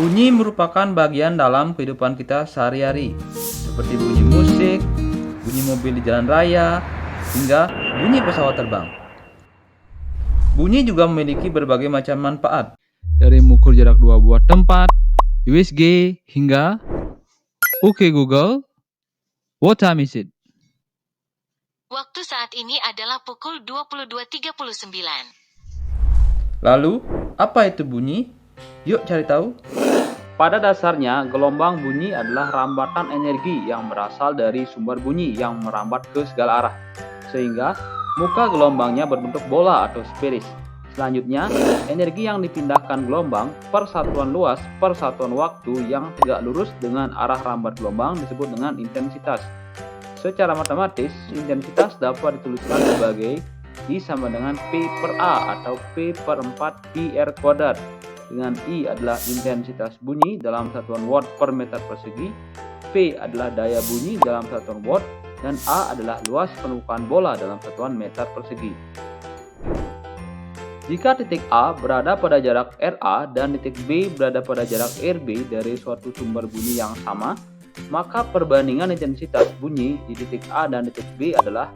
Bunyi merupakan bagian dalam kehidupan kita sehari-hari, seperti bunyi musik, bunyi mobil di jalan raya, hingga bunyi pesawat terbang. Bunyi juga memiliki berbagai macam manfaat, dari mengukur jarak dua buah tempat, USG, hingga Oke Google, what time is it? Waktu saat ini adalah pukul 22.39. Lalu, apa itu bunyi? Yuk cari tahu. Pada dasarnya, gelombang bunyi adalah rambatan energi yang berasal dari sumber bunyi yang merambat ke segala arah, sehingga muka gelombangnya berbentuk bola atau spiris. Selanjutnya, energi yang dipindahkan gelombang per satuan luas per satuan waktu yang tegak lurus dengan arah rambat gelombang disebut dengan intensitas. Secara matematis, intensitas dapat dituliskan sebagai I sama dengan P per A atau P per 4 pi R kuadrat, dengan I adalah intensitas bunyi dalam satuan watt per meter persegi, P adalah daya bunyi dalam satuan watt, dan A adalah luas penumpukan bola dalam satuan meter persegi. Jika titik A berada pada jarak RA dan titik B berada pada jarak RB dari suatu sumber bunyi yang sama, maka perbandingan intensitas bunyi di titik A dan titik B adalah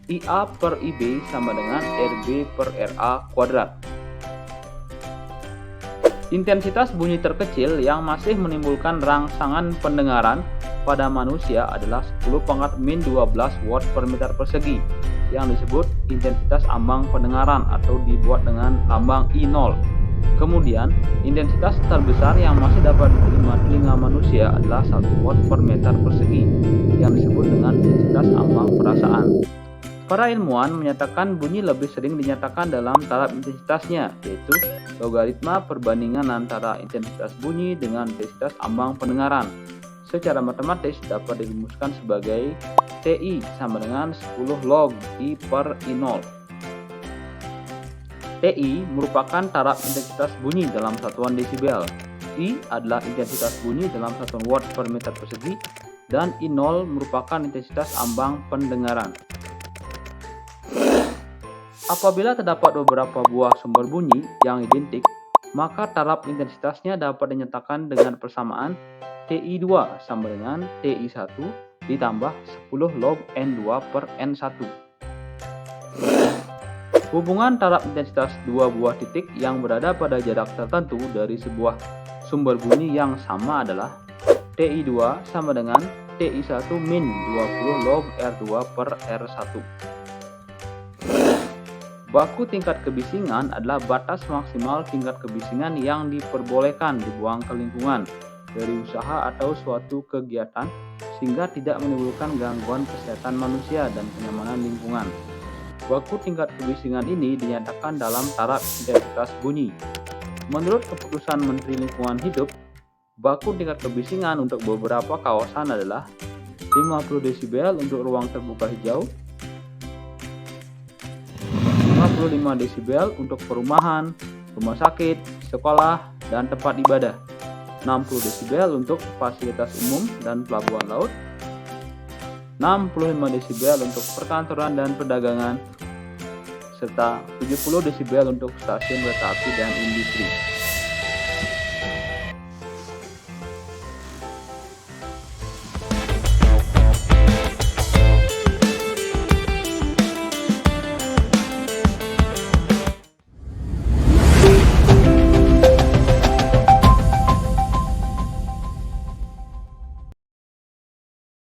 IA per IB sama dengan RB per RA kuadrat. Intensitas bunyi terkecil yang masih menimbulkan rangsangan pendengaran pada manusia adalah 10⁻⁻12 watt per meter persegi, yang disebut intensitas ambang pendengaran atau dibuat dengan lambang I0. Kemudian, intensitas terbesar yang masih dapat diterima telinga manusia adalah 1 watt per meter persegi, yang disebut dengan intensitas ambang perasaan. Para ilmuwan menyatakan bunyi lebih sering dinyatakan dalam taraf intensitasnya, yaitu logaritma perbandingan antara intensitas bunyi dengan intensitas ambang pendengaran. Secara matematis dapat dirumuskan sebagai TI sama dengan 10 log I per I0. TI merupakan taraf intensitas bunyi dalam satuan desibel. I adalah intensitas bunyi dalam satuan watt per meter persegi, dan I0 merupakan intensitas ambang pendengaran. Apabila terdapat beberapa buah sumber bunyi yang identik, maka taraf intensitasnya dapat dinyatakan dengan persamaan TI2 sama dengan TI1 ditambah 10 log N2 per N1. Hubungan taraf intensitas dua buah titik yang berada pada jarak tertentu dari sebuah sumber bunyi yang sama adalah TI2 sama dengan TI1 min 20 log R2 per R1. Baku tingkat kebisingan adalah batas maksimal tingkat kebisingan yang diperbolehkan dibuang ke lingkungan dari usaha atau suatu kegiatan sehingga tidak menimbulkan gangguan kesehatan manusia dan kenyamanan lingkungan. Baku tingkat kebisingan ini dinyatakan dalam taraf intensitas bunyi. Menurut keputusan Menteri Lingkungan Hidup, baku tingkat kebisingan untuk beberapa kawasan adalah 50 desibel untuk ruang terbuka hijau, 55 desibel untuk perumahan, rumah sakit, sekolah, dan tempat ibadah, 60 desibel untuk fasilitas umum dan pelabuhan laut, 65 desibel untuk perkantoran dan perdagangan, serta 70 desibel untuk stasiun kereta api dan industri.